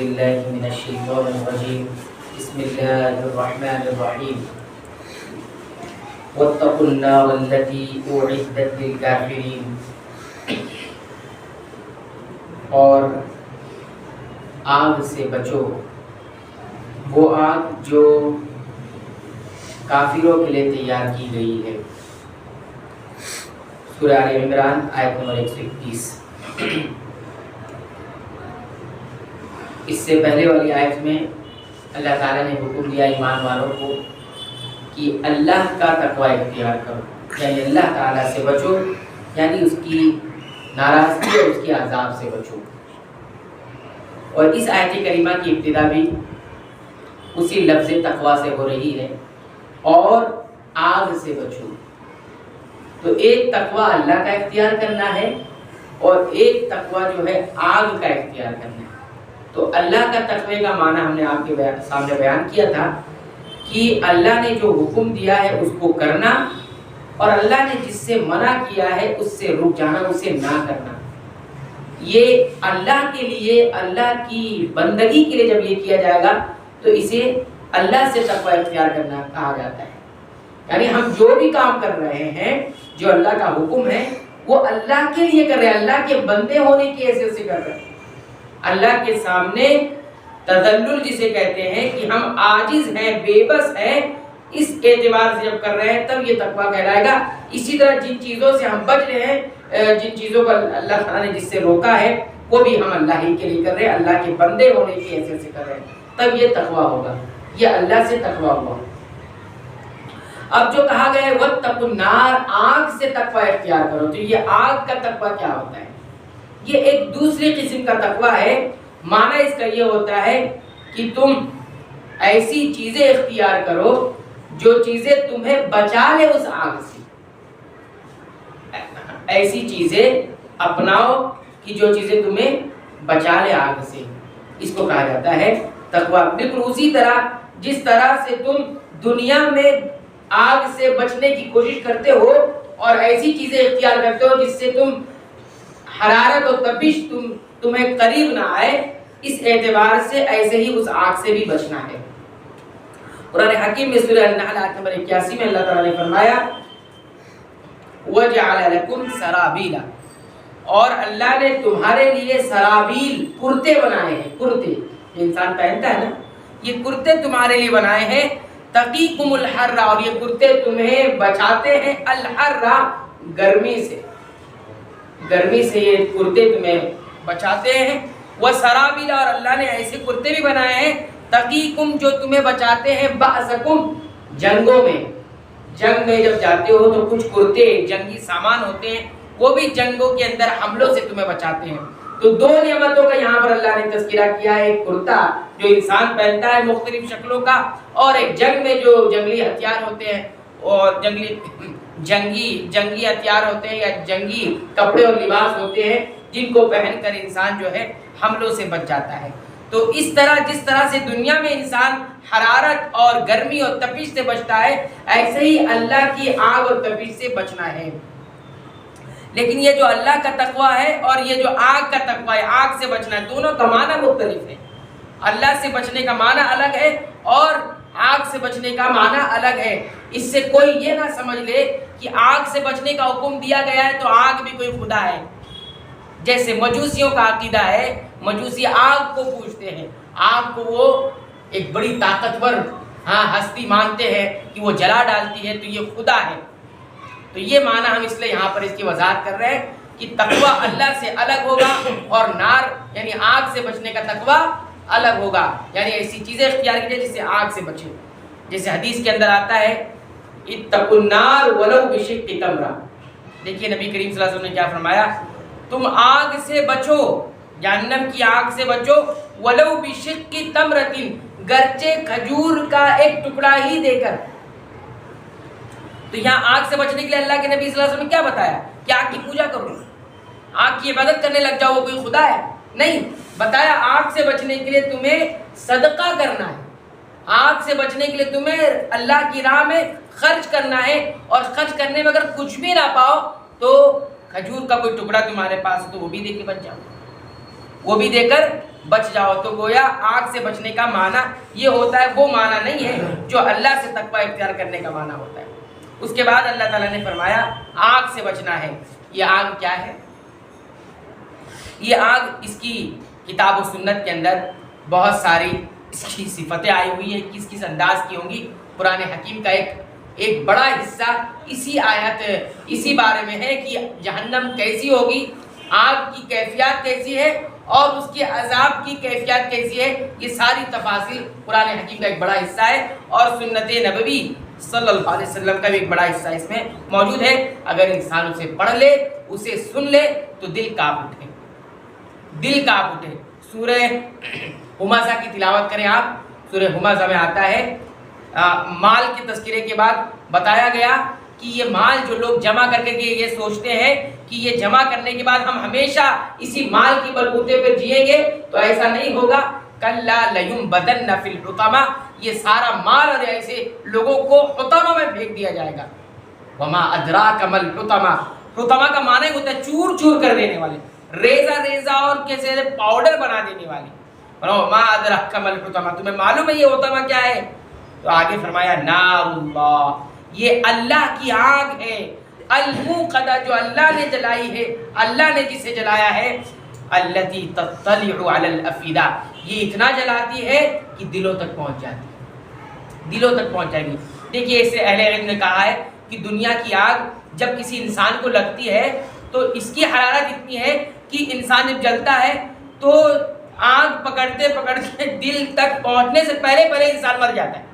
بالله من الشيطان الرجيم بسم الله الرحمن الرحيم واتقوا النار التي أعدت للكافرين. اور آگ سے بچو، وہ آگ جو کافروں کے لیے تیار کی گئی ہے. سورہ آل عمران آیت نمبر 121. اس سے پہلے والی آیت میں اللہ تعالیٰ نے حکم دیا ایمان والوں کو کہ اللہ کا تقوی اختیار کرو، یعنی اللہ تعالیٰ سے بچو، یعنی اس کی ناراضگی اور اس کے عذاب سے بچو. اور اس آیت کریمہ کی ابتدا بھی اسی لفظ تقوی سے ہو رہی ہے، اور آگ سے بچو. تو ایک تقوی اللہ کا اختیار کرنا ہے اور ایک تقوی جو ہے آگ کا اختیار کرنا ہے. تو اللہ کا تقوی کا معنی ہم نے آپ کے سامنے بیان کیا تھا کہ اللہ نے جو حکم دیا ہے اس کو کرنا، اور اللہ نے جس سے منع کیا ہے اس سے رک جانا، اسے نہ کرنا. یہ اللہ کے لیے، اللہ کی بندگی کے لیے جب یہ کیا جائے گا تو اسے اللہ سے تقوی اختیار کرنا کہا جاتا ہے. یعنی ہم جو بھی کام کر رہے ہیں، جو اللہ کا حکم ہے، وہ اللہ کے لیے کر رہے ہیں، اللہ کے بندے ہونے کی حیثیت سے کر رہے ہیں. اللہ کے سامنے تذلل جسے کہتے ہیں کہ ہم عاجز ہیں، بے بس ہیں، اس اعتبار سے جب کر رہے ہیں تب یہ تقویٰ کہلائے گا. اسی طرح جن چیزوں سے ہم بچ رہے ہیں، جن چیزوں کو اللہ تعالیٰ نے جس سے روکا ہے، وہ بھی ہم اللہ ہی کے لیے کر رہے ہیں، اللہ کے بندے ہونے کی حیثیت سے کر رہے ہیں، تب یہ تقویٰ ہوگا. یہ اللہ سے تقویٰ ہوا. اب جو کہا گیا ہے وَاتَّقُوا النَّارَ، آگ سے تقویٰ اختیار کرو، تو یہ آگ کا تقویٰ کیا ہوتا ہے؟ یہ ایک دوسری قسم کا تقویٰ ہے. معنی اس کا یہ ہوتا ہے کہ تم ایسی چیزیں اختیار کرو جو چیزیں تمہیں بچا لے اس آگ سے. ایسی چیزیں اپناؤ کہ جو چیزیں تمہیں بچا لے آگ سے. اس کو کہا جاتا ہے تقویٰ. بالکل اسی طرح جس طرح سے تم دنیا میں آگ سے بچنے کی کوشش کرتے ہو اور ایسی چیزیں اختیار کرتے ہو جس سے تم حرارت اور تپش تمہیں قریب نہ آئے، اس اعتبار سے ایسے ہی اس آگ سے بھی بچنا ہے. قرآن حکیم میں سورہ النحل آیت نمبر 81 میں اللہ تعالیٰ نے فرمایا وَجَعَلَ لَكُمْ سَرَابِيلَ، اور اللہ نے تمہارے لیے سرابیل، کرتے بنائے ہیں. کرتے جو انسان پہنتا ہے نا، یہ کرتے تمہارے لیے بنائے ہیں. تَقِيكُمُ الْحَرَّ، اور یہ کرتے تمہیں بچاتے ہیں الحر، گرمی سے. گرمی سے یہ کرتے تمہیں بچاتے ہیں. وہ سرابیل، اور اللہ نے ایسے کرتے بھی بنائے ہیں تقیکم، جو تمہیں بچاتے ہیں بأسکم، جنگوں میں. جنگ میں جب جاتے ہو تو کچھ کرتے جنگی سامان ہوتے ہیں، وہ بھی جنگوں کے اندر حملوں سے تمہیں بچاتے ہیں. تو دو نعمتوں کا یہاں پر اللہ نے تذکرہ کیا ہے، ایک کرتا جو انسان پہنتا ہے مختلف شکلوں کا، اور ایک جنگ میں جو جنگلی ہتھیار ہوتے ہیں اور جنگی ہتھیار ہوتے ہیں یا جنگی کپڑے اور لباس ہوتے ہیں جن کو پہن کر انسان جو ہے حملوں سے بچ جاتا ہے. تو اس طرح جس طرح سے دنیا میں انسان حرارت اور گرمی اور تپش سے بچتا ہے، ایسے ہی اللہ کی آگ اور تپش سے بچنا ہے. لیکن یہ جو اللہ کا تقویٰ ہے اور یہ جو آگ کا تقویٰ ہے، آگ سے بچنا ہے، دونوں کا معنی مختلف ہے. اللہ سے بچنے کا معنی الگ ہے اور آگ سے بچنے کا معنی الگ ہے. اس سے کوئی یہ نہ سمجھ لے کہ آگ سے بچنے کا حکم دیا گیا ہے تو آگ بھی کوئی خدا ہے. جیسے مجوسیوں کا عقیدہ ہے، مجوسی آگ کو پوجتے ہیں، آگ کو وہ ایک بڑی طاقتور ہستی مانتے ہیں کہ وہ جلا ڈالتی ہے تو یہ خدا ہے. تو یہ معنی ہم اس لیے یہاں پر اس کی وضاحت کر رہے ہیں کہ تقویٰ اللہ سے الگ ہوگا اور نار یعنی آگ سے بچنے کا تقویٰ الگ ہوگا. یعنی ایسی چیزیں اختیار کیجیے جس سے آگ سے بچے. جیسے حدیث کے اندر آتا ہے اتقوا النار ولو بشق تمرہ. دیکھیے نبی کریم صلی اللہ علیہ وسلم نے کیا فرمایا، تم آگ سے بچو، جہنم کی آگ سے بچو، ولو بشق تمرۃ، گرچہ کھجور کا ایک ٹکڑا ہی دے کر. تو یہاں آگ سے بچنے کے لیے اللہ کے نبی صلی اللہ علیہ وسلم نے کیا بتایا کہ آگ کی پوجا کرو، آگ کی عبادت کرنے لگ جاؤ، وہ کوئی خدا ہے؟ نہیں. بتایا آگ سے بچنے کے لیے تمہیں صدقہ کرنا ہے، آگ سے بچنے کے لیے تمہیں اللہ کی راہ میں خرچ کرنا ہے، اور خرچ کرنے میں اگر کچھ بھی نہ پاؤ تو کھجور کا کوئی ٹکڑا تمہارے پاس تو وہ بھی دے کے بچ جاؤ. وہ بھی دے کر بچ جاؤ. تو گویا آگ سے بچنے کا معنی یہ ہوتا ہے، وہ معنی نہیں ہے جو اللہ سے تقوی اختیار کرنے کا معنی ہوتا ہے. اس کے بعد اللہ تعالیٰ نے فرمایا آگ سے بچنا ہے. یہ آگ کیا ہے؟ یہ آگ، اس کی کتاب و سنت کے اندر بہت ساری اس کی صفتیں آئی ہوئی ہیں، کس کس انداز کی ہوں گی. قرآن حکیم کا ایک بڑا حصہ اسی آیت، اسی بارے میں ہے کہ جہنم کیسی ہوگی، آگ کی کیفیت کیسی ہے اور اس کے عذاب کی کیفیت کیسی ہے. یہ ساری تفاصیل قرآن حکیم کا ایک بڑا حصہ ہے، اور سنت نبوی صلی اللہ علیہ وسلم کا بھی ایک بڑا حصہ اس میں موجود ہے. اگر انسان اسے پڑھ لے، اسے سن لے تو دل کانپ اٹھے، دل کانپ اٹھے. سورہ ہمزہ کی تلاوت کریں آپ. سورہ ہمزہ میں آتا ہے، مال کے تذکرے کے بعد بتایا گیا کہ یہ مال جو لوگ جمع کر کے یہ سوچتے ہیں کہ یہ جمع کرنے کے بعد ہم ہمیشہ اسی مال کی بلبوتے پہ جئیں گے، تو ایسا نہیں ہوگا. کلا لیمبدن فی الحطمہ، یہ سارا مال اور ایسے لوگوں کو حطمہ میں پھینک دیا جائے گا. وما ادراک ما الحطمہ، حطمہ کا معنی ہوتا ہے چور چور کر دینے والے، ریزہ ریزہ اور کیسے پاؤڈر بنا دینے والی. وما ادراک ما الحطمہ، تمہیں معلوم ہے یہ حطمہ کیا ہے؟ تو آگے فرمایا نار اللہ، یہ اللہ کی آگ ہے. الموقدہ، جو اللہ نے جلائی ہے، اللہ نے جسے جلایا ہے. التی تطلع علی الافئدہ، یہ اتنا جلاتی ہے کہ دلوں تک پہنچ جاتی ہے، دلوں تک پہنچ جائے گی. دیکھیے اس سے اہل علم نے کہا ہے کہ دنیا کی آگ جب کسی انسان کو لگتی ہے تو اس کی حرارت اتنی ہے کہ انسان جب جلتا ہے تو آگ پکڑتے پکڑتے دل تک پہنچنے سے پہلے انسان مر جاتا ہے.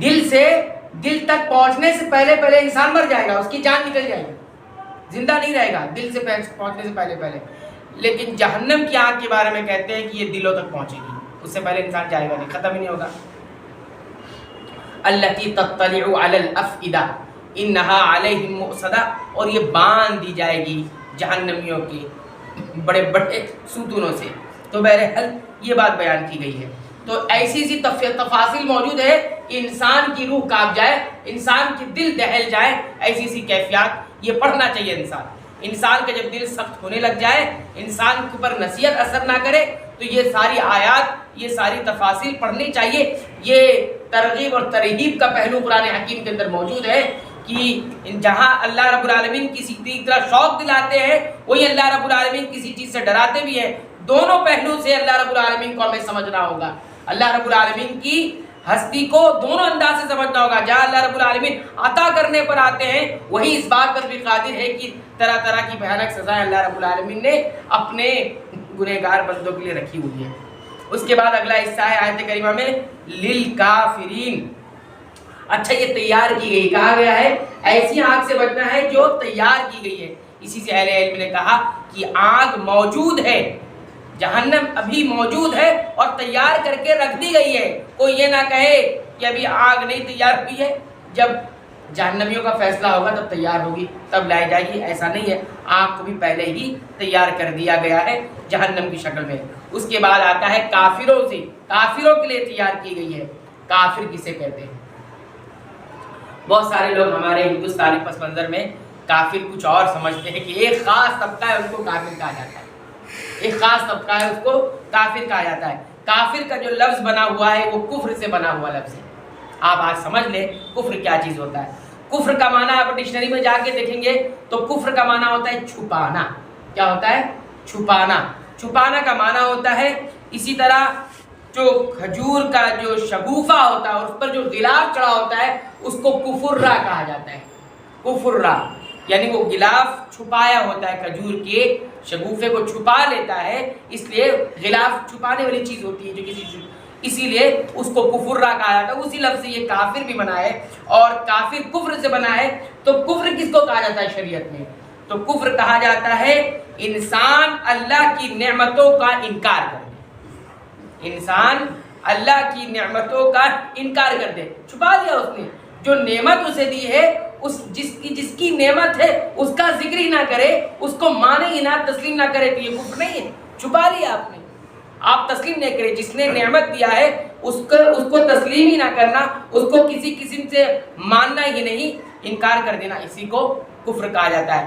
دل تک پہنچنے سے پہلے انسان مر جائے گا، اس کی جان نکل جائے گی، زندہ نہیں رہے گا دل سے پہنچنے سے پہلے. لیکن جہنم کی آگ کے بارے میں کہتے ہیں کہ یہ دلوں تک پہنچے گی، اس سے پہلے انسان جائے گا نہیں، ختم ہی نہیں ہوگا. التی تطلع علی الافئدہ انہا علیہم مؤصدہ، اور یہ باندھ دی جائے گی جہنمیوں کے بڑے بڑے ستونوں سے. تو بہرحال یہ بات بیان کی گئی ہے. تو ایسی تفاصیل موجود ہے کہ انسان کی روح کانپ جائے، انسان کی دل دہل جائے، ایسی کیفیات. یہ پڑھنا چاہیے انسان کا جب دل سخت ہونے لگ جائے، انسان کے اوپر نصیحت اثر نہ کرے، تو یہ ساری آیات، یہ ساری تفاصیل پڑھنی چاہیے. یہ ترغیب اور ترہیب کا پہلو قرآن حکیم کے اندر موجود ہے کہ جہاں اللہ رب العالمین کسی طرح شوق دلاتے ہیں، وہی اللہ رب العالمین کسی چیز سے ڈراتے بھی ہیں. دونوں پہلو سے اللہ رب العالمین کو ہمیں سمجھنا ہوگا. اللہ رب العالمین کی ہستی کو دونوں انداز سے سمجھنا ہوگا. جہاں اللہ رب العالمین عطا کرنے پر آتے ہیں، وہی اس بات پر بھی قادر ہے کہ طرح طرح کی بھیانک سزائیں اللہ رب العالمین نے اپنے گنہگار بندوں کے لیے رکھی ہوئی ہیں. اس کے بعد اگلا حصہ ہے آیت کریمہ میں للکافرین. اچھا، یہ تیار کی گئی، کہا گیا ہے ایسی آگ سے بچنا ہے جو تیار کی گئی ہے. اسی سے اہل علم نے کہا کہ آگ موجود ہے، جہنم ابھی موجود ہے اور تیار کر کے رکھ دی گئی ہے. کوئی یہ نہ کہے کہ ابھی آگ نہیں تیار ہوئی ہے، جب جہنمیوں کا فیصلہ ہوگا تب تیار ہوگی، تب لائی جائے گی. ایسا نہیں ہے، آگ کو بھی پہلے ہی تیار کر دیا گیا ہے جہنم کی شکل میں. اس کے بعد آتا ہے کافروں سے، کافروں کے لیے تیار کی گئی ہے. کافر کسے کہتے ہیں؟ بہت سارے لوگ ہمارے ہندوستانی پس منظر میں کافر کچھ اور سمجھتے ہیں کہ ایک خاص طبقہ ہے، ان کو کافر کہا جاتا ہے. ایک خاص طبقہ ہے، اس کو کافر کہا جاتا ہے. کافر کا جو لفظ بنا ہوا ہے وہ کفر سے بنا ہوا لفظ ہے. آپ آج سمجھ لیں کفر کیا چیز ہوتا ہے. کفر کا معنی آپ ڈکشنری میں جا کے دیکھیں گے تو کفر کا معنی ہوتا ہے چھپانا. کیا ہوتا ہے؟ چھپانا. چھپانا کا معنی ہوتا ہے، اسی طرح جو کھجور کا جو شگوفہ ہوتا ہے، اس پر جو غلاف چڑھا ہوتا ہے، اس کو کفرہ کہا جاتا ہے. کفرہ یعنی وہ غلاف چھپایا ہوتا ہے، کھجور کے شگوفے کو چھپا لیتا ہے، اس لیے غلاف چھپانے والی چیز ہوتی ہے جو اسی لیے اس کو کفرہ کہا جاتا ہے. اسی لفظ سے یہ کافر بھی بنا ہے، اور کافر کفر سے بنا ہے. تو کفر کس کو کہا جاتا ہے شریعت میں؟ تو کفر کہا جاتا ہے انسان اللہ کی نعمتوں کا انکار کر دے. انسان اللہ کی نعمتوں کا انکار کر دے، چھپا دیا اس نے. جو نعمت اسے دی ہے، جس کی نعمت ہے اس کا ذکر ہی نہ کرے، اس کو مانے ہی نہ، تسلیم نہ کرے، تو یہ کفر نہیں ہے. چھپا لیا آپ نے، آپ تسلیم نہیں کرے. جس نے نعمت دیا ہے اس کو تسلیم ہی نہ کرنا، اس کو کسی قسم سے ماننا ہی نہیں، انکار کر دینا، اسی کو کفر کہا جاتا ہے.